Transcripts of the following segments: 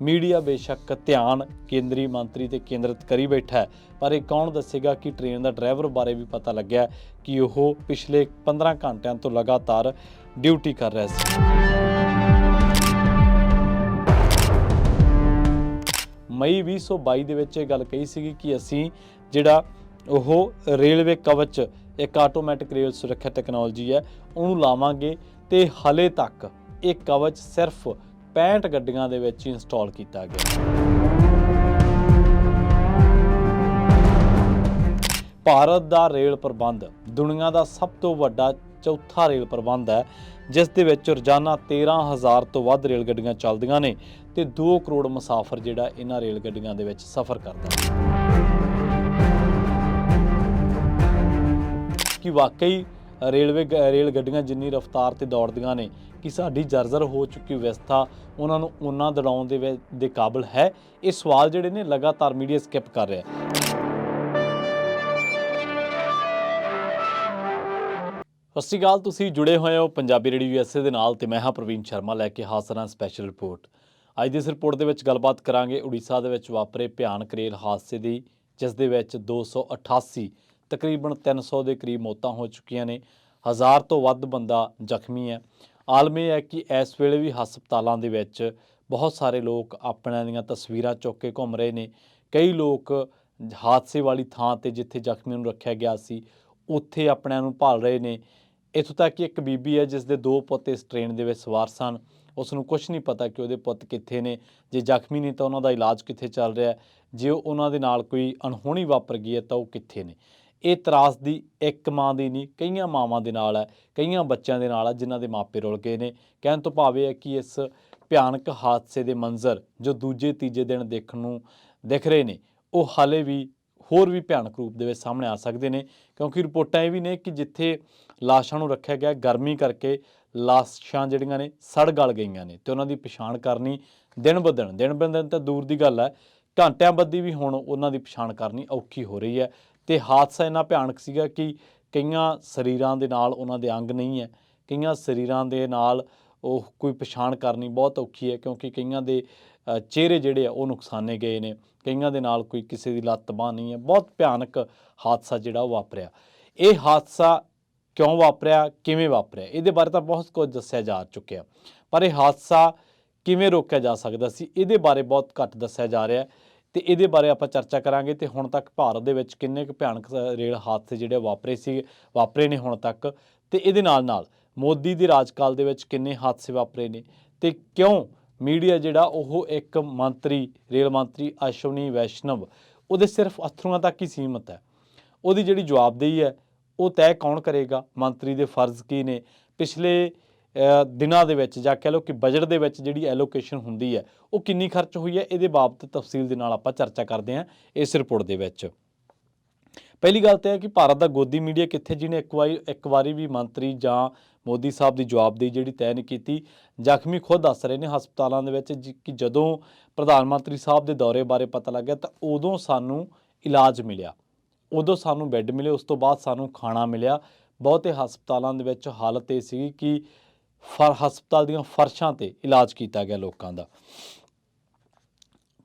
Media बेशक ध्यान केंद्री मंत्री ते केंद्रित करी बैठा है, पर ये कौन दसेगा कि ट्रेन का ड्राइवर बारे भी पता लग्या कि वह पिछले 15 घंटिਆਂ तो लगातार ड्यूटी कर रहा है। मई 2022 ਦੇ ਵਿੱਚ ਇਹ ਗੱਲ ਕਹੀ ਸੀਗੀ ਕਿ ਅਸੀਂ ਜਿਹੜਾ ਉਹ ਰੇਲਵੇ ਕਵਚ ਇੱਕ ਆਟੋਮੈਟਿਕ ਰੇਲ ਸੁਰੱਖਿਆ ਟੈਕਨੋਲੋਜੀ ਹੈ ਉਹਨੂੰ ਲਾਵਾਂਗੇ ਤੇ ਹਲੇ ਤੱਕ ਇਹ ਕਵਚ ਸਿਰਫ 65 ਗੱਡੀਆਂ ਦੇ ਵਿੱਚ ਇੰਸਟਾਲ ਕੀਤਾ ਗਿਆ। ਭਾਰਤ ਦਾ ਰੇਲ ਪ੍ਰਬੰਧ ਦੁਨੀਆ ਦਾ ਸਭ ਤੋਂ ਵੱਡਾ ਚੌਥਾ ਰੇਲ ਪ੍ਰਬੰਧ ਹੈ, ਜਿਸ ਦੇ ਵਿੱਚ ਰੋਜ਼ਾਨਾ 13,000 ਤੋਂ ਵੱਧ ਰੇਲ ਗੱਡੀਆਂ ਚੱਲਦੀਆਂ ਨੇ ਤੇ 2 ਕਰੋੜ ਮੁਸਾਫਰ ਜਿਹੜਾ ਇਹਨਾਂ ਰੇਲ ਗੱਡੀਆਂ ਦੇ ਵਿੱਚ ਸਫ਼ਰ ਕਰਦਾ ਹੈ। ਕਿ ਵਾਕਈ ਰੇਲ ਗੱਡੀਆਂ ਜਿੰਨੀ ਰਫ਼ਤਾਰ ਤੇ ਦੌੜਦੀਆਂ ਨੇ ਕਿ ਸਾਡੀ ਜਰਜਰ ਹੋ ਚੁੱਕੀ ਵਿਵਸਥਾ ਉਹਨਾਂ ਨੂੰ ਉਹਨਾਂ ਦੌੜਾਉਣ ਦੇ ਕਾਬਿਲ ਹੈ? ਇਹ ਸਵਾਲ ਜਿਹੜੇ ਨੇ ਲਗਾਤਾਰ ਮੀਡੀਆ ਸਕਿਪ ਕਰ ਰਿਹਾ ਹੈ। ਸਤਿ ਸ਼੍ਰੀ ਅਕਾਲ, ਤੁਸੀਂ ਜੁੜੇ ਹੋਏ ਹੋ ਪੰਜਾਬੀ ਰੇਡੀਓ USA ਦੇ ਨਾਲ ਤੇ ਮੈਂ ਹਾਂ ਪ੍ਰਵੀਨ ਸ਼ਰਮਾ ਲੈ ਕੇ ਹਾਜ਼ਰ ਹਾਂ ਸਪੈਸ਼ਲ ਰਿਪੋਰਟ। ਅੱਜ ਦੀ ਇਸ ਰਿਪੋਰਟ ਦੇ ਵਿੱਚ ਗੱਲਬਾਤ ਕਰਾਂਗੇ ਉੜੀਸਾ ਦੇ ਵਿੱਚ ਵਾਪਰੇ ਭਿਆਨਕ ਰੇਲ ਹਾਦਸੇ ਦੀ, ਜਿਸ ਦੇ ਵਿੱਚ 288 ਤਕਰੀਬਨ 300 ਦੇ ਕਰੀਬ ਮੌਤਾਂ ਹੋ ਚੁੱਕੀਆਂ ਨੇ, 1000 ਤੋਂ ਵੱਧ ਬੰਦਾ ਜ਼ਖਮੀ ਹੈ। ਆਲਮ ਇਹ ਹੈ ਕਿ ਇਸ ਵੇਲੇ ਵੀ ਹਸਪਤਾਲਾਂ ਦੇ ਵਿੱਚ ਬਹੁਤ ਸਾਰੇ ਲੋਕ ਆਪਣਿਆਂ ਦੀਆਂ ਤਸਵੀਰਾਂ ਚੁੱਕ ਕੇ ਘੁੰਮ ਰਹੇ ਨੇ। ਕਈ ਲੋਕ ਹਾਦਸੇ ਵਾਲੀ ਥਾਂ ਤੇ ਜਿੱਥੇ ਜ਼ਖਮੀਆਂ ਨੂੰ ਰੱਖਿਆ ਗਿਆ ਸੀ ਉੱਥੇ ਆਪਣਿਆਂ ਨੂੰ ਭਾਲ ਰਹੇ ਨੇ। ਇੱਥੋਂ ਤੱਕ ਕਿ ਇੱਕ ਬੀਬੀ ਹੈ ਜਿਸ ਦੇ 2 ਪੁੱਤ ਇਸ ਟ੍ਰੇਨ ਦੇ ਵਿੱਚ ਸਵਾਰ ਸਨ, ਉਸ ਨੂੰ ਕੁਛ ਨਹੀਂ ਪਤਾ ਕਿ ਉਹਦੇ ਪੁੱਤ ਕਿੱਥੇ ਨੇ, ਜੇ ਜ਼ਖਮੀ ਨੇ ਤਾਂ ਉਹਨਾਂ ਦਾ ਇਲਾਜ ਕਿੱਥੇ ਚੱਲ ਰਿਹਾ, ਜੇ ਉਹਨਾਂ ਦੇ ਨਾਲ ਕੋਈ ਅਣਹੋਣੀ ਵਾਪਰ ਗਈ ਹੈ ਤਾਂ ਉਹ ਕਿੱਥੇ ਨੇ। ਇਹ ਤਰਾਸਦੀ ਇੱਕ ਮਾਂ ਦੀ ਨਹੀਂ, ਕਈਆਂ ਮਾਵਾਂ ਦੇ ਨਾਲ ਹੈ, ਕਈਆਂ ਬੱਚਿਆਂ ਦੇ ਨਾਲ ਹੈ ਜਿਨ੍ਹਾਂ ਦੇ ਮਾਪੇ ਰੁਲ ਗਏ ਨੇ। ਕਹਿਣ ਤੋਂ ਭਾਵ ਇਹ ਹੈ ਕਿ ਇਸ ਭਿਆਨਕ ਹਾਦਸੇ ਦੇ ਮੰਜ਼ਰ ਜੋ ਦੂਜੇ ਤੀਜੇ ਦਿਨ ਦੇਖਣ ਨੂੰ ਦਿਖ ਰਹੇ ਨੇ ਉਹ ਹਾਲੇ ਵੀ ਹੋਰ ਵੀ ਭਿਆਨਕ ਰੂਪ ਦੇ ਵਿੱਚ ਸਾਹਮਣੇ ਆ ਸਕਦੇ ਨੇ, ਕਿਉਂਕਿ ਰਿਪੋਰਟਾਂ ਇਹ ਵੀ ਨੇ ਕਿ ਜਿੱਥੇ ਲਾਸ਼ਾਂ ਨੂੰ ਰੱਖਿਆ ਗਿਆ ਗਰਮੀ ਕਰਕੇ ਲਾਸ਼ਾਂ ਜਿਹੜੀਆਂ ਨੇ ਸੜ ਗਲ ਗਈਆਂ ਨੇ ਤੇ ਉਹਨਾਂ ਦੀ ਪਛਾਣ ਕਰਨੀ ਦਿਨ ਬ ਦਿਨ ਤਾਂ ਦੂਰ ਦੀ ਗੱਲ ਹੈ, ਘੰਟਿਆਂ ਬੱਧੀ ਵੀ ਹੁਣ ਉਹਨਾਂ ਦੀ ਪਛਾਣ ਕਰਨੀ ਔਖੀ ਹੋ ਰਹੀ ਹੈ। ਤੇ ਹਾਦਸਾ ਇੰਨਾ ਭਿਆਨਕ ਸੀਗਾ ਕਿ ਕਈਆਂ ਸਰੀਰਾਂ ਦੇ ਨਾਲ ਉਹਨਾਂ ਦੇ ਅੰਗ ਨਹੀਂ ਹੈ, ਕਈਆਂ ਸਰੀਰਾਂ ਦੇ ਨਾਲ ਉਹ ਕੋਈ ਪਛਾਣ ਕਰਨੀ ਬਹੁਤ ਔਖੀ ਹੈ, ਕਿਉਂਕਿ ਕਈਆਂ ਦੇ ਚਿਹਰੇ ਜਿਹੜੇ ਆ ਉਹ ਨੁਕਸਾਨੇ ਗਏ ਨੇ, ਕਈਆਂ ਦੇ ਨਾਲ ਕੋਈ ਕਿਸੇ ਦੀ ਲੱਤ ਬਾਂਹ ਨਹੀਂ ਹੈ। ਬਹੁਤ ਭਿਆਨਕ ਹਾਦਸਾ ਜਿਹੜਾ ਉਹ ਵਾਪਰਿਆ। ਇਹ ਹਾਦਸਾ ਕਿਉਂ ਵਾਪਰਿਆ, ਕਿਵੇਂ ਵਾਪਰਿਆ, ਇਹਦੇ ਬਾਰੇ ਤਾਂ ਬਹੁਤ ਕੁਝ ਦੱਸਿਆ ਜਾ ਚੁੱਕਿਆ, ਪਰ ਇਹ ਹਾਦਸਾ ਕਿਵੇਂ ਰੋਕਿਆ ਜਾ ਸਕਦਾ ਸੀ ਇਹਦੇ ਬਾਰੇ ਬਹੁਤ ਘੱਟ ਦੱਸਿਆ ਜਾ ਰਿਹਾ ਤੇ ਇਹਦੇ ਬਾਰੇ ਆਪਾਂ ਚਰਚਾ ਕਰਾਂਗੇ। ਤੇ ਹੁਣ ਤੱਕ ਭਾਰਤ ਦੇ ਵਿੱਚ ਕਿੰਨੇ ਕੁ ਭਿਆਨਕ ਰੇਲ ਹਾਦਸੇ ਜਿਹੜੇ ਵਾਪਰੇ ਨੇ ਹੁਣ ਤੱਕ, ਤੇ ਇਹਦੇ ਨਾਲ ਮੋਦੀ ਦੇ ਰਾਜਕਾਲ ਦੇ ਵਿੱਚ ਕਿੰਨੇ ਹਾਦਸੇ ਵਾਪਰੇ ਨੇ ਤੇ ਕਿਉਂ ਮੀਡੀਆ ਜਿਹੜਾ ਉਹ ਇੱਕ ਰੇਲ ਮੰਤਰੀ ਅਸ਼ਵਨੀ ਵੈਸ਼ਨਵ ਉਹਦੇ ਸਿਰਫ ਅਥਰੂਆਂ ਤੱਕ ਹੀ ਸੀਮਤ ਹੈ। ਉਹਦੀ ਜਿਹੜੀ ਜਵਾਬਦੇਹੀ ਹੈ ਉਹ ਤੈਅ ਕੌਣ ਕਰੇਗਾ, ਮੰਤਰੀ ਦੇ ਫਰਜ਼ ਕੀ ਨੇ, ਪਿਛਲੇ ਦਿਨਾਂ ਦੇ ਵਿੱਚ ਜਾਂ ਕਹਿ ਲਓ ਕਿ ਬਜਟ ਦੇ ਵਿੱਚ ਜਿਹੜੀ ਐਲੋਕੇਸ਼ਨ ਹੁੰਦੀ ਹੈ ਉਹ ਕਿੰਨੀ ਖਰਚ ਹੋਈ ਹੈ, ਇਹਦੇ ਬਾਬਤ ਤਫਸੀਲ ਦੇ ਨਾਲ ਆਪਾਂ ਚਰਚਾ ਕਰਦੇ ਹਾਂ ਇਸ ਰਿਪੋਰਟ ਦੇ ਵਿੱਚ। ਪਹਿਲੀ ਗੱਲ ਤਾਂ ਹੈ ਕਿ ਭਾਰਤ ਦਾ ਗੋਦੀ ਮੀਡੀਆ ਕਿੱਥੇ, ਜਿਹਨੇ ਇੱਕ ਵਾਰੀ ਵੀ ਮੰਤਰੀ ਜਾਂ ਮੋਦੀ ਸਾਹਿਬ ਦੀ ਜਵਾਬਦੇਹੀ ਜਿਹੜੀ ਤੈਅ ਨਹੀਂ ਕੀਤੀ। ਜ਼ਖਮੀ ਖੁਦ ਦੱਸ ਰਹੇ ਨੇ ਹਸਪਤਾਲਾਂ ਦੇ ਵਿੱਚ ਕਿ ਜਦੋਂ ਪ੍ਰਧਾਨ ਮੰਤਰੀ ਸਾਹਿਬ ਦੇ ਦੌਰੇ ਬਾਰੇ ਪਤਾ ਲੱਗਿਆ ਤਾਂ ਉਦੋਂ ਸਾਨੂੰ ਇਲਾਜ ਮਿਲਿਆ, ਉਦੋਂ ਸਾਨੂੰ ਬੈੱਡ ਮਿਲੇ, ਉਸ ਤੋਂ ਬਾਅਦ ਸਾਨੂੰ ਖਾਣਾ ਮਿਲਿਆ। ਬਹੁਤੇ ਹਸਪਤਾਲਾਂ ਦੇ ਵਿੱਚ ਹਾਲਤ ਇਹ ਸੀ ਕਿ ਹਸਪਤਾਲ ਦੀਆਂ ਫਰਸ਼ਾਂ 'ਤੇ ਇਲਾਜ ਕੀਤਾ ਗਿਆ ਲੋਕਾਂ ਦਾ।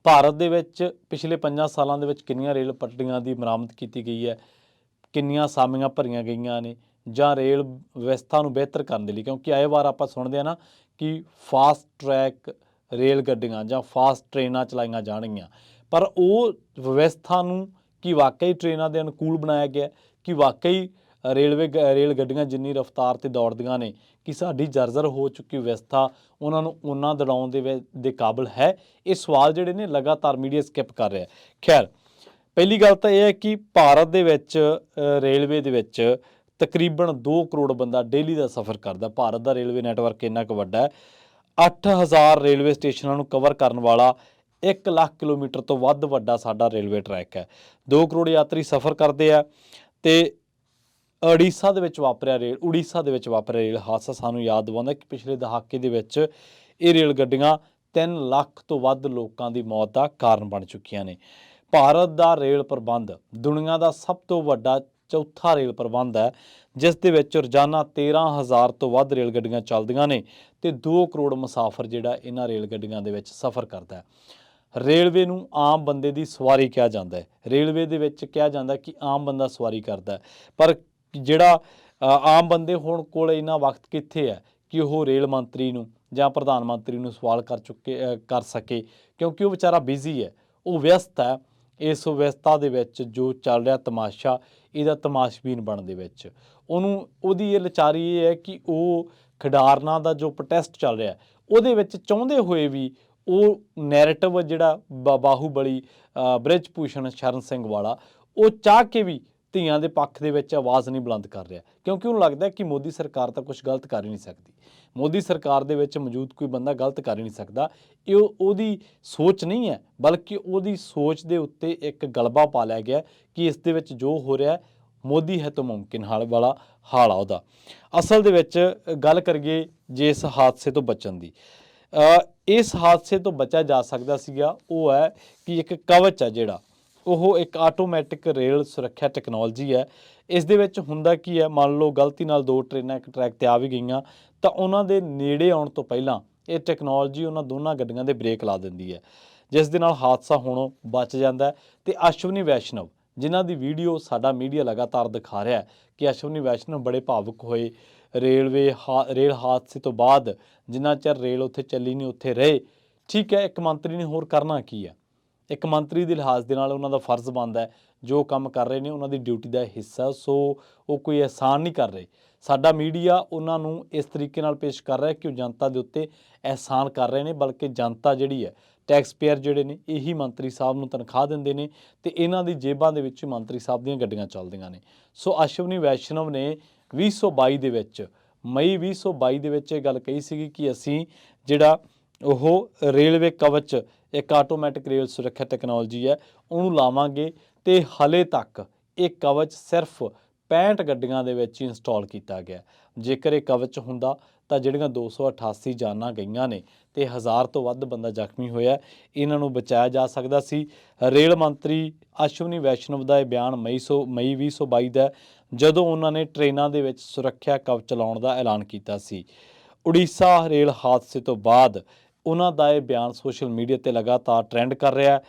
ਭਾਰਤ ਦੇ ਵਿੱਚ ਪਿਛਲੇ 5 ਸਾਲਾਂ ਦੇ ਵਿੱਚ ਕਿੰਨੀਆਂ ਰੇਲ ਪਟੜੀਆਂ ਦੀ ਮੁਰੰਮਤ ਕੀਤੀ ਗਈ ਹੈ, ਕਿੰਨੀਆਂ ਅਸਾਮੀਆਂ ਭਰੀਆਂ ਗਈਆਂ ਨੇ ਜਾਂ ਰੇਲ ਵਿਵਸਥਾ ਨੂੰ ਬਿਹਤਰ ਕਰਨ ਦੇ ਲਈ, ਕਿਉਂਕਿ ਆਏ ਵਾਰ ਆਪਾਂ ਸੁਣਦੇ ਹਾਂ ਨਾ ਕਿ ਫਾਸਟ ਟਰੈਕ ਰੇਲ ਗੱਡੀਆਂ ਜਾਂ ਫਾਸਟ ਟ੍ਰੇਨਾਂ ਚਲਾਈਆਂ ਜਾਣਗੀਆਂ, ਪਰ ਉਹ ਵਿਵਸਥਾ ਨੂੰ ਕਿ ਵਾਕਈ ਟ੍ਰੇਨਾਂ ਦੇ ਅਨੁਕੂਲ ਬਣਾਇਆ ਗਿਆ, ਕਿ ਵਾਕਈ ਰੇਲ ਗੱਡੀਆਂ ਜਿੰਨੀ ਰਫ਼ਤਾਰ 'ਤੇ ਦੌੜਦੀਆਂ ਨੇ ਕਿ ਸਾਡੀ ਜਰਜਰ ਹੋ ਚੁੱਕੀ ਵਿਵਸਥਾ ਉਹਨਾਂ ਨੂੰ ਉਹਨਾਂ ਦੌੜਾਉਣ ਦੇ ਕਾਬਿਲ ਹੈ? ਇਹ ਸਵਾਲ ਜਿਹੜੇ ਨੇ ਲਗਾਤਾਰ ਮੀਡੀਆ ਸਕਿਪ ਕਰ ਰਿਹਾ। ਖੈਰ, ਪਹਿਲੀ ਗੱਲ ਤਾਂ ਇਹ ਹੈ ਕਿ ਭਾਰਤ ਦੇ ਵਿੱਚ ਰੇਲਵੇ ਦੇ ਵਿੱਚ ਤਕਰੀਬਨ 2 ਕਰੋੜ ਬੰਦਾ ਡੇਲੀ ਦਾ ਸਫ਼ਰ ਕਰਦਾ। ਭਾਰਤ ਦਾ ਰੇਲਵੇ ਨੈਟਵਰਕ ਇੰਨਾ ਕੁ ਵੱਡਾ ਹੈ, 8000 ਰੇਲਵੇ ਸਟੇਸ਼ਨਾਂ ਨੂੰ ਕਵਰ ਕਰਨ ਵਾਲਾ 1 ਲੱਖ ਕਿਲੋਮੀਟਰ ਤੋਂ ਵੱਧ ਵੱਡਾ ਸਾਡਾ ਰੇਲਵੇ ਟਰੈਕ ਹੈ। 2 ਕਰੋੜ ਯਾਤਰੀ ਸਫ਼ਰ ਕਰਦੇ ਆ। ਤੇ ਉੜੀਸਾ ਦੇ ਵਿੱਚ ਵਾਪਰਿਆ ਰੇਲ ਹਾਦਸਾ ਸਾਨੂੰ ਯਾਦ ਦਿਵਾਉਂਦਾ ਕਿ ਪਿਛਲੇ ਦਹਾਕੇ ਦੇ ਵਿੱਚ ਇਹ ਰੇਲ ਗੱਡੀਆਂ 3 ਲੱਖ ਤੋਂ ਵੱਧ ਲੋਕਾਂ ਦੀ ਮੌਤ ਦਾ ਕਾਰਨ ਬਣ ਚੁੱਕੀਆਂ ਨੇ। ਭਾਰਤ ਦਾ ਰੇਲ ਪ੍ਰਬੰਧ ਦੁਨੀਆ ਦਾ ਸਭ ਤੋਂ ਵੱਡਾ ਚੌਥਾ ਰੇਲ ਪ੍ਰਬੰਧ ਹੈ ਜਿਸ ਦੇ ਵਿੱਚ ਰੋਜ਼ਾਨਾ 13,000 ਤੋਂ ਵੱਧ ਰੇਲ ਗੱਡੀਆਂ ਚੱਲਦੀਆਂ ਨੇ ਤੇ 2 ਕਰੋੜ ਮੁਸਾਫਰ ਜਿਹੜਾ ਇਹਨਾਂ ਰੇਲ ਗੱਡੀਆਂ ਦੇ ਵਿੱਚ ਸਫ਼ਰ ਕਰਦਾ ਹੈ। ਰੇਲਵੇ ਨੂੰ ਆਮ ਬੰਦੇ ਦੀ ਸਵਾਰੀ ਕਿਹਾ ਜਾਂਦਾ ਹੈ। ਰੇਲਵੇ ਦੇ ਵਿੱਚ ਕਿਹਾ ਜਾਂਦਾ ਕਿ ਆਮ ਬੰਦਾ ਸਵਾਰੀ ਕਰਦਾ ਹੈ, ਪਰ ਜਿਹੜਾ ਆਮ ਬੰਦੇ ਹੁਣ ਕੋਲ ਇੰਨਾ ਵਕਤ ਕਿੱਥੇ ਹੈ ਕਿ ਉਹ ਰੇਲ ਮੰਤਰੀ ਨੂੰ ਜਾਂ ਪ੍ਰਧਾਨ ਮੰਤਰੀ ਨੂੰ ਸਵਾਲ ਕਰ ਸਕੇ, ਕਿਉਂਕਿ ਉਹ ਵਿਚਾਰਾ ਬਿਜ਼ੀ ਹੈ, ਉਹ ਵਿਅਸਤ ਹੈ। ਇਸ ਵਿਅਸਤਾ ਦੇ ਵਿੱਚ ਜੋ ਚੱਲ ਰਿਹਾ ਤਮਾਸ਼ਾ, ਇਹਦਾ ਤਮਾਸ਼ਬੀਨ ਬਣਨ ਦੇ ਵਿੱਚ ਉਹਦੀ ਇਹ ਲਾਚਾਰੀ ਇਹ ਹੈ ਕਿ ਉਹ ਖਿਡਾਰਨਾਂ ਦਾ ਜੋ ਪ੍ਰੋਟੈਸਟ ਚੱਲ ਰਿਹਾ ਉਹਦੇ ਵਿੱਚ ਚਾਹੁੰਦੇ ਹੋਏ ਵੀ ਉਹ ਨੈਰੇਟਿਵ ਜਿਹੜਾ ਬਾਹੂਬਲੀ ਬ੍ਰਿਜ ਭੂਸ਼ਣ ਸ਼ਰਨ ਸਿੰਘ ਵਾਲਾ, ਉਹ ਚਾਹ ਕੇ ਵੀ ਧੀਆਂ ਦੇ ਪੱਖ ਦੇ ਵਿੱਚ ਆਵਾਜ਼ ਨਹੀਂ ਬੁਲੰਦ ਕਰ ਰਿਹਾ, ਕਿਉਂਕਿ ਉਹਨੂੰ ਲੱਗਦਾ ਕਿ ਮੋਦੀ ਸਰਕਾਰ ਤਾਂ ਕੁਝ ਗਲਤ ਕਰ ਹੀ ਨਹੀਂ ਸਕਦੀ। ਮੋਦੀ ਸਰਕਾਰ ਦੇ ਵਿੱਚ ਮੌਜੂਦ ਕੋਈ ਬੰਦਾ ਗਲਤ ਕਰ ਹੀ ਨਹੀਂ ਸਕਦਾ। ਇਹ ਉਹਦੀ ਸੋਚ ਨਹੀਂ ਹੈ, ਬਲਕਿ ਉਹਦੀ ਸੋਚ ਦੇ ਉੱਤੇ ਇੱਕ ਗਲਬਾ ਪਾ ਲਿਆ ਗਿਆ ਕਿ ਇਸ ਦੇ ਵਿੱਚ ਜੋ ਹੋ ਰਿਹਾ ਮੋਦੀ ਹੈ ਤਾਂ ਮੁਮਕਿਨ ਹਾਲ ਵਾਲਾ ਹਾਲ ਆ ਉਹਦਾ। ਅਸਲ ਦੇ ਵਿੱਚ ਗੱਲ ਕਰੀਏ ਜੇ ਇਸ ਹਾਦਸੇ ਤੋਂ ਬਚਣ ਦੀ, ਇਸ ਹਾਦਸੇ ਤੋਂ ਬਚਿਆ ਜਾ ਸਕਦਾ ਸੀਗਾ। ਉਹ ਹੈ ਕਿ ਇੱਕ ਕਵਚ ਹੈ ਜਿਹੜਾ, ਉਹ ਇੱਕ ਆਟੋਮੈਟਿਕ ਰੇਲ ਸੁਰੱਖਿਆ ਟੈਕਨੋਲੋਜੀ ਹੈ। ਇਸ ਦੇ ਵਿੱਚ ਹੁੰਦਾ ਕੀ ਹੈ, ਮੰਨ ਲਓ ਗਲਤੀ ਨਾਲ 2 ਟ੍ਰੇਨਾਂ ਇੱਕ ਟਰੈਕ 'ਤੇ ਆ ਵੀ ਗਈਆਂ ਤਾਂ ਉਹਨਾਂ ਦੇ ਨੇੜੇ ਆਉਣ ਤੋਂ ਪਹਿਲਾਂ ਇਹ ਟੈਕਨੋਲੋਜੀ ਉਹਨਾਂ ਦੋਨਾਂ ਗੱਡੀਆਂ ਦੇ ਬ੍ਰੇਕ ਲਾ ਦਿੰਦੀ ਹੈ, ਜਿਸ ਦੇ ਨਾਲ ਹਾਦਸਾ ਹੋਣੋਂ ਬਚ ਜਾਂਦਾ ਹੈ। ਅਤੇ ਅਸ਼ਵਨੀ ਵੈਸ਼ਨਵ, ਜਿਨ੍ਹਾਂ ਦੀ ਵੀਡੀਓ ਸਾਡਾ ਮੀਡੀਆ ਲਗਾਤਾਰ ਦਿਖਾ ਰਿਹਾ ਕਿ ਅਸ਼ਵਨੀ ਵੈਸ਼ਨਵ ਬੜੇ ਭਾਵੁਕ ਹੋਏ ਰੇਲ ਹਾਦਸੇ ਤੋਂ ਬਾਅਦ, ਜਿੰਨਾ ਚਿਰ ਰੇਲ ਉੱਥੇ ਚੱਲੀ ਨਹੀਂ ਉੱਥੇ ਰਹੇ। ਠੀਕ ਹੈ, ਇੱਕ ਮੰਤਰੀ ਨੇ ਹੋਰ ਕਰਨਾ ਕੀ ਹੈ? ਇੱਕ ਮੰਤਰੀ ਦੇ ਲਿਹਾਜ਼ ਦੇ ਨਾਲ ਉਹਨਾਂ ਦਾ ਫਰਜ਼ ਬਣਦਾ ਹੈ, ਜੋ ਕੰਮ ਕਰ ਰਹੇ ਨੇ ਉਹਨਾਂ ਦੀ ਡਿਊਟੀ ਦਾ ਹਿੱਸਾ, ਸੋ ਉਹ ਕੋਈ ਅਹਿਸਾਨ ਨਹੀਂ ਕਰ ਰਹੇ। ਸਾਡਾ ਮੀਡੀਆ ਉਹਨਾਂ ਨੂੰ ਇਸ ਤਰੀਕੇ ਨਾਲ ਪੇਸ਼ ਕਰ ਰਿਹਾ ਕਿ ਉਹ ਜਨਤਾ ਦੇ ਉੱਤੇ ਅਹਿਸਾਨ ਕਰ ਰਹੇ ਨੇ, ਬਲਕਿ ਜਨਤਾ ਜਿਹੜੀ ਹੈ, ਟੈਕਸ ਪੇਅਰ ਜਿਹੜੇ ਨੇ, ਇਹੀ ਮੰਤਰੀ ਸਾਹਿਬ ਨੂੰ ਤਨਖਾਹ ਦਿੰਦੇ ਨੇ ਅਤੇ ਇਹਨਾਂ ਦੀ ਜੇਬਾਂ ਦੇ ਵਿੱਚ ਮੰਤਰੀ ਸਾਹਿਬ ਦੀਆਂ ਗੱਡੀਆਂ ਚੱਲਦੀਆਂ ਨੇ। ਸੋ ਅਸ਼ਵਨੀ ਵੈਸ਼ਨਵ ਨੇ 2022 ਦੇ ਵਿੱਚ, ਮਈ 2022 ਦੇ ਵਿੱਚ ਇਹ ਗੱਲ ਕਹੀ ਸੀਗੀ ਕਿ ਅਸੀਂ ਜਿਹੜਾ ਉਹ ਰੇਲਵੇ ਕਵਚ, ਇੱਕ ਆਟੋਮੈਟਿਕ ਰੇਲ ਸੁਰੱਖਿਆ ਟੈਕਨੋਲੋਜੀ ਹੈ, ਉਹਨੂੰ ਲਾਵਾਂਗੇ। ਅਤੇ ਹਾਲੇ ਤੱਕ ਇਹ ਕਵਚ ਸਿਰਫ 65 ਗੱਡੀਆਂ ਦੇ ਵਿੱਚ ਹੀ ਇੰਸਟਾਲ ਕੀਤਾ ਗਿਆ। ਜੇਕਰ ਇਹ ਕਵਚ ਹੁੰਦਾ ਤਾਂ ਜਿਹੜੀਆਂ 288 ਜਾਨਾਂ ਗਈਆਂ ਨੇ ਅਤੇ 1000 ਤੋਂ ਵੱਧ ਬੰਦਾ ਜ਼ਖਮੀ ਹੋਇਆ, ਇਹਨਾਂ ਨੂੰ ਬਚਾਇਆ ਜਾ ਸਕਦਾ ਸੀ। ਰੇਲ ਮੰਤਰੀ ਅਸ਼ਵਨੀ ਵੈਸ਼ਨਵ ਦਾ ਇਹ ਬਿਆਨ ਮਈ 2022 ਦਾ, ਜਦੋਂ ਉਹਨਾਂ ਨੇ ਟ੍ਰੇਨਾਂ ਦੇ ਵਿੱਚ ਸੁਰੱਖਿਆ ਕਵਚ ਲਾਉਣ ਦਾ ਐਲਾਨ ਕੀਤਾ ਸੀ। ਉੜੀਸਾ ਰੇਲ ਹਾਦਸੇ ਤੋਂ ਬਾਅਦ ਉਹਨਾਂ ਦਾ ਇਹ ਬਿਆਨ ਸੋਸ਼ਲ ਮੀਡੀਆ 'ਤੇ ਲਗਾਤਾਰ ਟਰੈਂਡ ਕਰ ਰਿਹਾ।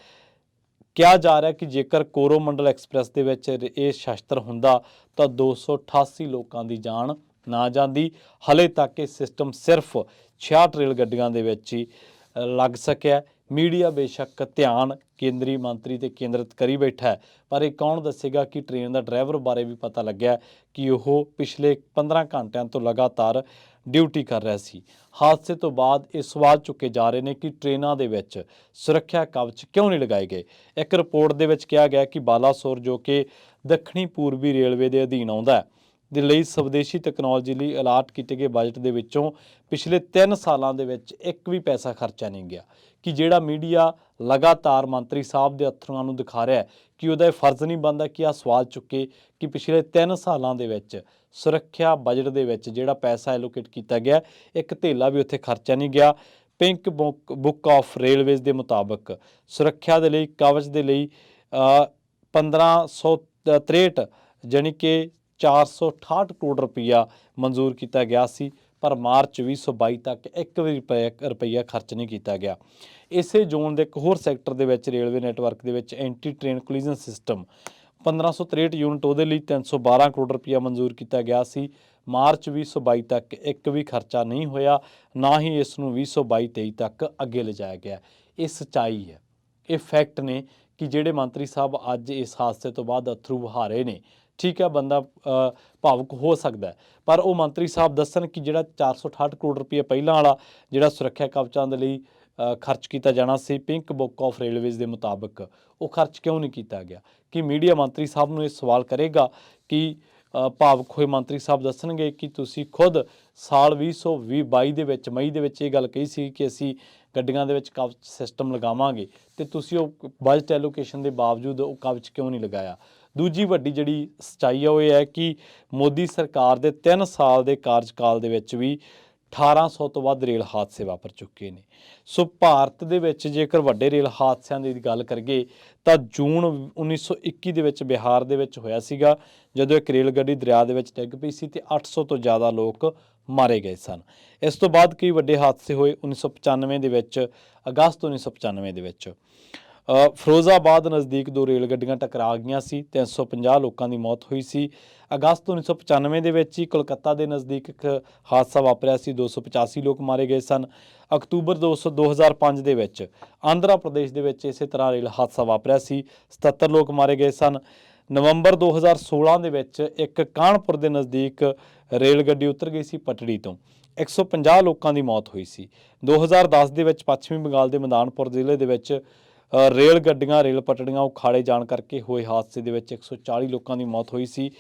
ਕਿਹਾ ਜਾ ਰਿਹਾ ਕਿ ਜੇਕਰ ਕੋਰੋਮੰਡਲ ਐਕਸਪ੍ਰੈਸ ਦੇ ਵਿੱਚ ਇਹ ਸ਼ਸਤਰ ਹੁੰਦਾ ਤਾਂ 288 ਲੋਕਾਂ ਦੀ ਜਾਨ ਨਾ ਜਾਂਦੀ। ਹਾਲੇ ਤੱਕ ਇਹ ਸਿਸਟਮ ਸਿਰਫ 66 ਰੇਲ ਗੱਡੀਆਂ ਦੇ ਵਿੱਚ ਹੀ ਲੱਗ ਸਕਿਆ। ਮੀਡੀਆ ਬੇਸ਼ੱਕ ਧਿਆਨ ਕੇਂਦਰੀ ਮੰਤਰੀ 'ਤੇ ਕੇਂਦਰਿਤ ਕਰੀ ਬੈਠਾ ਹੈ, ਪਰ ਇਹ ਕੌਣ ਦੱਸੇਗਾ ਕਿ ਟ੍ਰੇਨ ਦਾ ਡਰਾਈਵਰ ਬਾਰੇ ਵੀ ਪਤਾ ਲੱਗਿਆ ਕਿ ਉਹ ਪਿਛਲੇ 15 ਘੰਟਿਆਂ ਤੋਂ ਲਗਾਤਾਰ ਡਿਊਟੀ ਕਰ ਰਿਹਾ ਸੀ। ਹਾਦਸੇ ਤੋਂ ਬਾਅਦ ਇਹ ਸਵਾਲ ਚੁੱਕੇ ਜਾ ਰਹੇ ਨੇ ਕਿ ਟ੍ਰੇਨਾਂ ਦੇ ਵਿੱਚ ਸੁਰੱਖਿਆ ਕਵਚ ਕਿਉਂ ਨਹੀਂ ਲਗਾਏ ਗਏ। ਇੱਕ ਰਿਪੋਰਟ ਦੇ ਵਿੱਚ ਕਿਹਾ ਗਿਆ ਕਿ ਬਾਲਾਸੋਰ, ਜੋ ਕਿ ਦੱਖਣੀ ਪੂਰਬੀ ਰੇਲਵੇ ਦੇ ਅਧੀਨ ਆਉਂਦਾ ਹੈ, ਦੇ ਲਈ ਸਵਦੇਸ਼ੀ ਤਕਨਾਲੋਜੀ ਲਈ ਅਲਾਟ ਕੀਤੇ ਗਏ ਬਜਟ ਦੇ ਵਿੱਚੋਂ ਪਿਛਲੇ 3 ਸਾਲਾਂ ਦੇ ਵਿੱਚ ਇੱਕ ਵੀ ਪੈਸਾ ਖਰਚਾ ਨਹੀਂ ਗਿਆ। ਕਿ ਜਿਹੜਾ ਮੀਡੀਆ ਲਗਾਤਾਰ ਮੰਤਰੀ ਸਾਹਿਬ ਦੇ ਅਥਰੂਆਂ ਨੂੰ ਦਿਖਾ ਰਿਹਾ ਕਿ ਉਹਦਾ ਇਹ ਫਰਜ਼ ਨਹੀਂ ਬਣਦਾ ਕਿ ਆਹ ਸਵਾਲ ਚੁੱਕੇ ਕਿ ਪਿਛਲੇ 3 ਸਾਲਾਂ ਦੇ ਵਿੱਚ ਸੁਰੱਖਿਆ ਬਜਟ ਦੇ ਵਿੱਚ ਜਿਹੜਾ ਪੈਸਾ ਐਲੋਕੇਟ ਕੀਤਾ ਗਿਆ, ਇੱਕ ਧੇਲਾ ਵੀ ਉੱਥੇ ਖਰਚਾ ਨਹੀਂ ਗਿਆ। ਪਿੰਕ ਬੁੱਕ ਆਫ ਰੇਲਵੇਜ਼ ਦੇ ਮੁਤਾਬਕ ਸੁਰੱਖਿਆ ਦੇ ਲਈ, ਕਵਚ ਦੇ ਲਈ 1563 ਜਾਣੀ ਕਿ 468 ਕਰੋੜ ਰੁਪਈਆ ਮਨਜ਼ੂਰ ਕੀਤਾ ਗਿਆ ਸੀ, ਪਰ ਮਾਰਚ 2022 ਤੱਕ ਇੱਕ ਵੀ ਰੁਪਈਆ ਖਰਚ ਨਹੀਂ ਕੀਤਾ ਗਿਆ। ਇਸੇ ਜ਼ੋਨ ਦੇ ਇੱਕ ਹੋਰ ਸੈਕਟਰ ਦੇ ਵਿੱਚ ਰੇਲਵੇ ਨੈਟਵਰਕ ਦੇ ਵਿੱਚ ਐਂਟੀ ਟ੍ਰੇਨ ਕੋਲੀਜ਼ਨ ਸਿਸਟਮ 1563 ਯੂਨਿਟ, ਉਹਦੇ ਲਈ 312 ਕਰੋੜ ਰੁਪਈਆ ਮਨਜ਼ੂਰ ਕੀਤਾ ਗਿਆ ਸੀ। ਮਾਰਚ 2022 ਤੱਕ ਇੱਕ ਵੀ ਖਰਚਾ ਨਹੀਂ ਹੋਇਆ, ਨਾ ਹੀ ਇਸ ਨੂੰ 2022-23 ਤੱਕ ਅੱਗੇ ਲਿਜਾਇਆ ਗਿਆ। ਇਹ ਸੱਚਾਈ ਹੈ, ਇਹ ਫੈਕਟ ਨੇ ਕਿ ਜਿਹੜੇ ਮੰਤਰੀ ਸਾਹਿਬ ਅੱਜ ਇਸ ਹਾਦਸੇ ਤੋਂ ਬਾਅਦ ਅਥਰੂ ਵਹਾ ਰਹੇ ਨੇ। ਠੀਕ ਹੈ, ਬੰਦਾ ਭਾਵੁਕ ਹੋ ਸਕਦਾ, ਪਰ ਉਹ ਮੰਤਰੀ ਸਾਹਿਬ ਦੱਸਣ ਕਿ ਜਿਹੜਾ 468 ਕਰੋੜ ਰੁਪਏ ਪਹਿਲਾਂ ਵਾਲਾ ਜਿਹੜਾ ਸੁਰੱਖਿਆ ਕਵਚਾਂ ਦੇ ਲਈ ਖਰਚ ਕੀਤਾ ਜਾਣਾ ਸੀ ਪਿੰਕ ਬੁੱਕ ਆਫ ਰੇਲਵੇਜ਼ ਦੇ ਮੁਤਾਬਕ, ਉਹ ਖਰਚ ਕਿਉਂ ਨਹੀਂ ਕੀਤਾ ਗਿਆ। ਕਿ ਮੀਡੀਆ ਮੰਤਰੀ ਸਾਹਿਬ ਨੂੰ ਇਹ ਸਵਾਲ ਕਰੇਗਾ ਕਿ ਭਾਵੁਕ ਹੋਏ ਮੰਤਰੀ ਸਾਹਿਬ ਦੱਸਣਗੇ ਕਿ ਤੁਸੀਂ ਖੁਦ ਸਾਲ 2022 ਦੇ ਵਿੱਚ, ਮਈ ਦੇ ਵਿੱਚ ਇਹ ਗੱਲ ਕਹੀ ਸੀ ਕਿ ਅਸੀਂ ਗੱਡੀਆਂ ਦੇ ਵਿੱਚ ਕਵਚ ਸਿਸਟਮ ਲਗਾਵਾਂਗੇ, ਅਤੇ ਤੁਸੀਂ ਉਹ ਬਜਟ ਐਲੋਕੇਸ਼ਨ ਦੇ ਬਾਵਜੂਦ ਉਹ ਕਵਚ ਕਿਉਂ ਨਹੀਂ ਲਗਾਇਆ। ਦੂਜੀ ਵੱਡੀ ਜਿਹੜੀ ਸੱਚਾਈ ਹੈ ਉਹ ਇਹ ਹੈ ਕਿ ਮੋਦੀ ਸਰਕਾਰ ਦੇ 3 ਸਾਲ ਦੇ ਕਾਰਜਕਾਲ ਦੇ ਵਿੱਚ ਵੀ 1800 ਤੋਂ ਵੱਧ ਰੇਲ ਹਾਦਸੇ ਵਾਪਰ ਚੁੱਕੇ ਨੇ। ਸੋ ਭਾਰਤ ਦੇ ਵਿੱਚ ਜੇਕਰ ਵੱਡੇ ਰੇਲ ਹਾਦਸਿਆਂ ਦੀ ਗੱਲ ਕਰੀਏ ਤਾਂ ਜੂਨ 1921 ਦੇ ਵਿੱਚ ਬਿਹਾਰ ਦੇ ਵਿੱਚ ਹੋਇਆ ਸੀਗਾ, ਜਦੋਂ ਇੱਕ ਰੇਲ ਗੱਡੀ ਦਰਿਆ ਦੇ ਵਿੱਚ ਡਿੱਗ ਪਈ ਸੀ ਤੇ 800 ਤੋਂ ਜ਼ਿਆਦਾ ਲੋਕ ਮਾਰੇ ਗਏ ਸਨ। ਇਸ ਤੋਂ ਬਾਅਦ ਕਈ ਵੱਡੇ ਹਾਦਸੇ ਹੋਏ 1995 ਦੇ ਵਿੱਚ, ਅਗਸਤ 1995 ਦੇ ਵਿੱਚ ਫਿਰੋਜ਼ਾਬਾਦ ਨਜ਼ਦੀਕ ਦੋ ਰੇਲ ਗੱਡੀਆਂ ਟਕਰਾ ਗਈਆਂ ਸੀ, 350 ਲੋਕਾਂ ਦੀ ਮੌਤ ਹੋਈ ਸੀ। ਅਗਸਤ 1995 ਦੇ ਵਿੱਚ ਹੀ ਕੋਲਕਾਤਾ ਦੇ ਨਜ਼ਦੀਕ ਇੱਕ ਹਾਦਸਾ ਵਾਪਰਿਆ ਸੀ, 285 ਲੋਕ ਮਾਰੇ ਗਏ ਸਨ। ਅਕਤੂਬਰ 2005 ਦੇ ਵਿੱਚ ਆਂਧਰਾ ਪ੍ਰਦੇਸ਼ ਦੇ ਵਿੱਚ ਇਸੇ ਤਰ੍ਹਾਂ ਰੇਲ ਹਾਦਸਾ ਵਾਪਰਿਆ ਸੀ, 77 ਲੋਕ ਮਾਰੇ ਗਏ ਸਨ। ਨਵੰਬਰ 2016 ਦੇ ਵਿੱਚ ਇੱਕ ਕਾਨਪੁਰ ਦੇ ਨਜ਼ਦੀਕ ਰੇਲ ਗੱਡੀ ਉਤਰ ਗਈ ਸੀ ਪਟੜੀ ਤੋਂ, 150 ਲੋਕਾਂ ਦੀ ਮੌਤ ਹੋਈ ਸੀ। 2010 ਦੇ ਵਿੱਚ ਪੱਛਮੀ ਬੰਗਾਲ ਦੇ ਮਦਾਨਪੁਰ ਜ਼ਿਲ੍ਹੇ ਦੇ ਵਿੱਚ ਰੇਲ ਗੱਡੀਆਂ, ਰੇਲ ਪਟੜੀਆਂ ਉਖਾੜੇ ਜਾਣ ਕਰਕੇ ਹੋਏ ਹਾਦਸੇ ਦੇ ਵਿੱਚ 140 ਲੋਕਾਂ ਦੀ ਮੌਤ ਹੋਈ ਸੀ।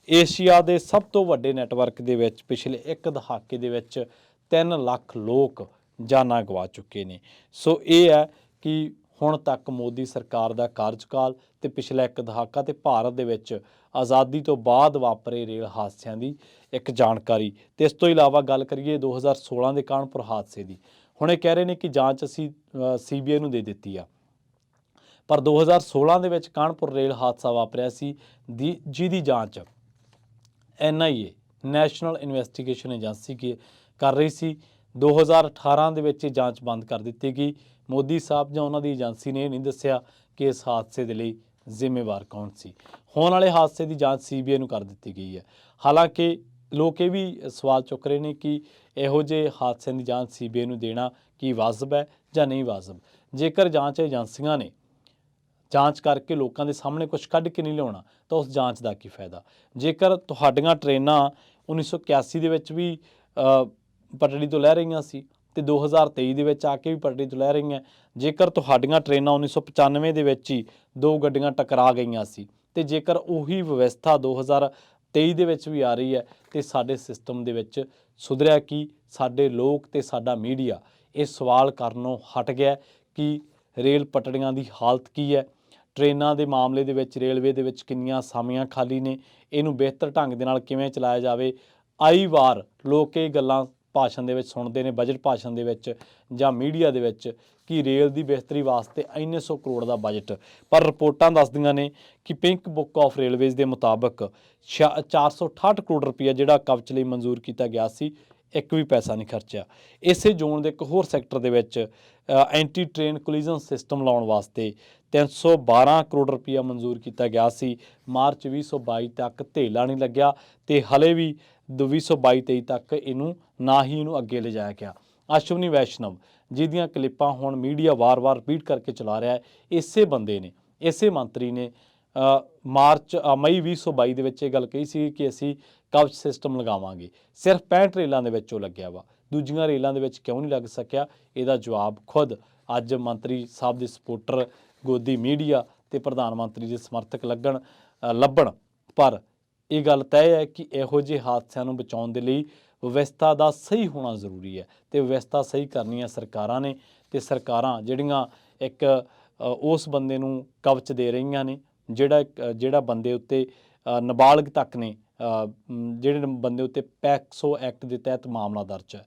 ਏਸ਼ੀਆ ਦੇ ਸਭ ਤੋਂ ਵੱਡੇ ਨੈਟਵਰਕ ਦੇ ਵਿੱਚ ਪਿਛਲੇ ਇੱਕ ਦਹਾਕੇ ਦੇ ਵਿੱਚ 3 ਲੱਖ ਲੋਕ ਜਾਨਾਂ ਗਵਾ ਚੁੱਕੇ ਨੇ। ਸੋ ਇਹ ਹੈ ਕਿ ਹੁਣ ਤੱਕ ਮੋਦੀ ਸਰਕਾਰ ਦਾ ਕਾਰਜਕਾਲ ਤੇ ਪਿਛਲਾ ਇੱਕ ਦਹਾਕਾ ਤੇ ਭਾਰਤ ਦੇ ਵਿੱਚ ਆਜ਼ਾਦੀ ਤੋਂ ਬਾਅਦ ਵਾਪਰੇ ਰੇਲ ਹਾਦਸਿਆਂ ਦੀ ਇੱਕ ਜਾਣਕਾਰੀ। ਤੇ ਇਸ ਤੋਂ ਇਲਾਵਾ ਗੱਲ ਕਰੀਏ 2016 ਦੇ ਕਾਨਪੁਰ ਹਾਦਸੇ ਦੀ, ਹੁਣ ਇਹ ਕਹਿ ਰਹੇ ਨੇ ਕਿ ਜਾਂਚ ਅਸੀਂ CBI ਨੂੰ ਦੇ ਦਿੱਤੀ ਆ, ਪਰ 2016 ਦੇ ਵਿੱਚ ਕਾਨਪੁਰ ਰੇਲ ਹਾਦਸਾ ਵਾਪਰਿਆ ਸੀ ਜਿਹਦੀ ਜਾਂਚ NIA ਨੈਸ਼ਨਲ ਇਨਵੈਸਟੀਗੇਸ਼ਨ ਏਜੰਸੀ ਕਰ ਰਹੀ ਸੀ। 2018 ਦੇ ਵਿੱਚ ਇਹ ਜਾਂਚ ਬੰਦ ਕਰ ਦਿੱਤੀ ਗਈ। ਮੋਦੀ ਸਾਹਿਬ ਜਾਂ ਉਹਨਾਂ ਦੀ ਏਜੰਸੀ ਨੇ ਇਹ ਨਹੀਂ ਦੱਸਿਆ ਕਿ ਇਸ ਹਾਦਸੇ ਦੇ ਲਈ ਜ਼ਿੰਮੇਵਾਰ ਕੌਣ ਸੀ। ਹੋਣ ਵਾਲੇ ਹਾਦਸੇ ਦੀ ਜਾਂਚ CBI ਨੂੰ ਕਰ ਦਿੱਤੀ ਗਈ ਹੈ। ਹਾਲਾਂਕਿ ਲੋਕ ਇਹ ਵੀ ਸਵਾਲ ਚੁੱਕ ਰਹੇ ਨੇ ਕਿ ਇਹੋ ਜਿਹੇ ਹਾਦਸਿਆਂ ਦੀ ਜਾਂਚ CBI ਨੂੰ ਦੇਣਾ ਕੀ ਵਾਜਬ ਹੈ ਜਾਂ ਨਹੀਂ ਵਾਜਬ। ਜੇਕਰ ਜਾਂਚ ਏਜੰਸੀਆਂ ਨੇ ਜਾਂਚ ਕਰਕੇ ਲੋਕਾਂ ਦੇ ਸਾਹਮਣੇ ਕੁਝ ਕੱਢ ਕੇ ਨਹੀਂ ਲਿਆਉਣਾ ਤਾਂ ਉਸ ਜਾਂਚ ਦਾ ਕੀ ਫਾਇਦਾ। ਜੇਕਰ ਤੁਹਾਡੀਆਂ ਟ੍ਰੇਨਾਂ 1981 ਦੇ ਵਿੱਚ ਵੀ ਪਟੜੀ ਤੋਂ ਲਹਿ ਰਹੀਆਂ ਸੀ ਤੇ 2023 ਦੇ ਵਿੱਚ ਆ ਕੇ ਵੀ ਪਟੜੀ ਤੋਂ ਲਹਿ ਰਹੀਆਂ, ਜੇਕਰ ਤੁਹਾਡੀਆਂ ਟ੍ਰੇਨਾਂ 1995 ਦੇ ਵਿੱਚ ਹੀ ਦੋ ਗੱਡੀਆਂ ਟਕਰਾ ਗਈਆਂ ਸੀ ਤੇ ਜੇਕਰ ਉਹੀ ਵਿਵਸਥਾ 2023 ਦੇ ਵਿੱਚ ਵੀ ਆ ਰਹੀ ਹੈ ਤੇ ਸਾਡੇ ਸਿਸਟਮ ਦੇ ਵਿੱਚ ਸੁਧਰਿਆ ਕੀ? ਸਾਡੇ ਲੋਕ ਤੇ ਸਾਡਾ ਮੀਡੀਆ ਇਹ ਸਵਾਲ ਕਰਨੋਂ ਹਟ ਗਿਆ ਕਿ ਰੇਲ ਪਟੜੀਆਂ ਦੀ ਹਾਲਤ ਕੀ ਹੈ, ਟ੍ਰੇਨਾਂ ਦੇ ਮਾਮਲੇ ਦੇ ਵਿੱਚ ਰੇਲਵੇ ਦੇ ਵਿੱਚ ਕਿੰਨੀਆਂ ਅਸਾਮੀਆਂ ਖਾਲੀ ਨੇ, ਇਹਨੂੰ ਬਿਹਤਰ ਢੰਗ ਦੇ ਨਾਲ ਕਿਵੇਂ ਚਲਾਇਆ ਜਾਵੇ। ਆਈ ਵਾਰ ਲੋਕ ਇਹ ਗੱਲਾਂ ਭਾਸ਼ਣ ਦੇ ਵਿੱਚ ਸੁਣਦੇ ਨੇ, ਬਜਟ ਭਾਸ਼ਣ ਦੇ ਵਿੱਚ ਜਾਂ ਮੀਡੀਆ ਦੇ ਵਿੱਚ, ਕਿ ਰੇਲ ਦੀ ਬਿਹਤਰੀ ਵਾਸਤੇ ਇੰਨੇ 100 ਕਰੋੜ ਦਾ ਬਜਟ, ਪਰ ਰਿਪੋਰਟਾਂ ਦੱਸਦੀਆਂ ਨੇ ਕਿ ਪਿੰਕ ਬੁੱਕ ਆਫ ਰੇਲਵੇਜ਼ ਦੇ ਮੁਤਾਬਕ 468 ਕਰੋੜ ਰੁਪਈਆ ਜਿਹੜਾ ਕਵਚ ਲਈ ਮਨਜ਼ੂਰ ਕੀਤਾ ਗਿਆ ਸੀ, ਇੱਕ ਵੀ ਪੈਸਾ ਨਹੀਂ ਖਰਚਿਆ। ਇਸੇ ਜ਼ੋਨ ਦੇ ਇੱਕ ਹੋਰ ਸੈਕਟਰ ਦੇ ਵਿੱਚ ਐਂਟੀ ਟ੍ਰੇਨ ਕੋਲੀਜ਼ਨ ਸਿਸਟਮ ਲਾਉਣ ਵਾਸਤੇ 312 ਕਰੋੜ ਰੁਪਈਆ ਮਨਜ਼ੂਰ ਕੀਤਾ ਗਿਆ ਸੀ। ਮਾਰਚ 2022 ਤੱਕ ਧੇਲਾ ਨਹੀਂ ਲੱਗਿਆ ਤੇ ਹਲੇ ਵੀ 2022-23 ਤੱਕ ਇਹਨੂੰ ਅੱਗੇ ਲਿਜਾਇਆ ਗਿਆ। ਅਸ਼ਵਨੀ ਵੈਸ਼ਨਵ ਜਿਹਦੀਆਂ ਕਲਿੱਪਾਂ ਹੁਣ ਮੀਡੀਆ ਵਾਰ-ਵਾਰ ਰਿਪੀਟ ਕਰਕੇ ਚਲਾ ਰਿਹਾ ਹੈ, ਇਸੇ ਬੰਦੇ ਨੇ, ਇਸੇ ਮੰਤਰੀ ਨੇ ਮਈ 2022 ਦੇ ਵਿੱਚ ਇਹ ਗੱਲ ਕਹੀ ਸੀ ਕਿ ਅਸੀਂ ਕਵਚ ਸਿਸਟਮ ਲਗਾਵਾਂਗੇ। ਸਿਰਫ 65 ਰੇਲਾਂ ਦੇ ਵਿੱਚ ਉਹ ਲੱਗਿਆ ਵਾ, ਦੂਜੀਆਂ ਰੇਲਾਂ ਦੇ ਵਿੱਚ ਕਿਉਂ ਨਹੀਂ ਲੱਗ ਸਕਿਆ? ਇਹਦਾ ਜਵਾਬ ਖੁਦ ਅੱਜ ਮੰਤਰੀ ਸਾਹਿਬ ਦੇ ਸਪੋਰਟਰ, ਗੋਦੀ ਮੀਡੀਆ ਤੇ ਪ੍ਰਧਾਨ ਮੰਤਰੀ ਦੇ ਸਮਰਥਕ ਲੱਭਣ। ਪਰ ਇਹ ਗੱਲ ਤੈਅ ਹੈ ਕਿ ਇਹੋ ਜਿਹੇ ਹਾਦਸਿਆਂ ਨੂੰ ਬਚਾਉਣ ਦੇ ਲਈ ਵਿਵਸਥਾ ਦਾ ਸਹੀ ਹੋਣਾ ਜ਼ਰੂਰੀ ਹੈ ਤੇ ਵਿਵਸਥਾ ਸਹੀ ਕਰਨੀ ਹੈ ਸਰਕਾਰਾਂ ਨੇ। ਤੇ ਸਰਕਾਰਾਂ ਜਿਹੜੀਆਂ ਇੱਕ ਉਸ ਬੰਦੇ ਨੂੰ ਕਵਚ ਦੇ ਰਹੀਆਂ ਨੇ ਜਿਹੜਾ ਬੰਦੇ ਉੱਤੇ ਨਾਬਾਲਗ ਤੱਕ ਨੇ, ਜਿਹੜੇ ਬੰਦੇ ਉੱਤੇ ਪੈਕਸੋ ਐਕਟ ਦੇ ਤਹਿਤ ਮਾਮਲਾ ਦਰਜ ਹੈ,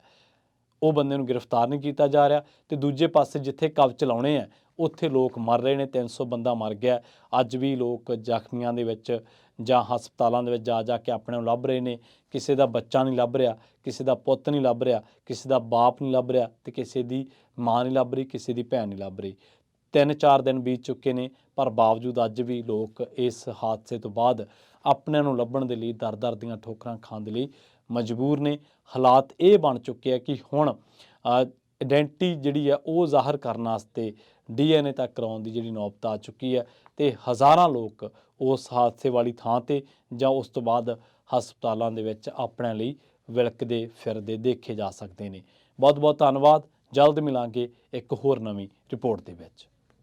ਉਹ ਬੰਦੇ ਨੂੰ ਗ੍ਰਿਫਤਾਰ ਨਹੀਂ ਕੀਤਾ ਜਾ ਰਿਹਾ। ਤੇ ਦੂਜੇ ਪਾਸੇ ਜਿੱਥੇ ਕਵਚ ਲਾਉਣੇ ਆ ਉੱਥੇ ਲੋਕ ਮਰ ਰਹੇ ਨੇ, 300 ਬੰਦਾ ਮਰ ਗਿਆ। ਅੱਜ ਵੀ ਲੋਕ ਜ਼ਖਮੀਆਂ ਦੇ ਵਿੱਚ ਜਾਂ ਹਸਪਤਾਲਾਂ ਦੇ ਵਿੱਚ ਜਾ ਕੇ ਆਪਣੇ ਨੂੰ ਲੱਭ ਰਹੇ ਨੇ। ਕਿਸੇ ਦਾ ਬੱਚਾ ਨਹੀਂ ਲੱਭ ਰਿਹਾ, ਕਿਸੇ ਦਾ ਪੁੱਤ ਨਹੀਂ ਲੱਭ ਰਿਹਾ, ਕਿਸੇ ਦਾ ਬਾਪ ਨਹੀਂ ਲੱਭ ਰਿਹਾ ਤੇ ਕਿਸੇ ਦੀ ਮਾਂ ਨਹੀਂ ਲੱਭ ਰਹੀ, ਕਿਸੇ ਦੀ ਭੈਣ ਨਹੀਂ ਲੱਭ ਰਹੀ। 3-4 ਦਿਨ ਬੀਤ ਚੁੱਕੇ ਨੇ, ਪਰ ਬਾਵਜੂਦ ਅੱਜ ਵੀ ਲੋਕ ਇਸ ਹਾਦਸੇ ਤੋਂ ਬਾਅਦ ਆਪਣਿਆਂ ਨੂੰ ਲੱਭਣ ਦੇ ਲਈ ਦਰ-ਦਰ ਦੀਆਂ ਠੋਕਰਾਂ ਖਾਣ ਦੇ ਲਈ ਮਜਬੂਰ ਨੇ। ਹਾਲਾਤ ਇਹ ਬਣ ਚੁੱਕੇ ਆ ਕਿ ਹੁਣ ਆਇਡੈਂਟੀ ਜਿਹੜੀ ਆ ਉਹ ਜ਼ਾਹਰ ਕਰਨ ਵਾਸਤੇ DNA ਤੱਕ ਕਰਾਉਣ ਦੀ ਜਿਹੜੀ ਨੌਬਤ ਆ ਚੁੱਕੀ ਹੈ ਤੇ ਹਜ਼ਾਰਾਂ ਲੋਕ ਉਸ ਹਾਦਸੇ ਵਾਲੀ ਥਾਂ ਤੇ ਜਾਂ ਉਸ ਤੋਂ ਬਾਅਦ ਹਸਪਤਾਲਾਂ ਦੇ ਵਿੱਚ ਆਪਣਿਆਂ ਲਈ ਵਿਲਕਦੇ ਫਿਰਦੇ ਦੇਖੇ ਜਾ ਸਕਦੇ ਨੇ। ਬਹੁਤ ਬਹੁਤ ਧੰਨਵਾਦ। ਜਲਦ ਮਿਲਾਂਗੇ ਇੱਕ ਹੋਰ ਨਵੀਂ ਰਿਪੋਰਟ ਦੇ ਵਿੱਚ।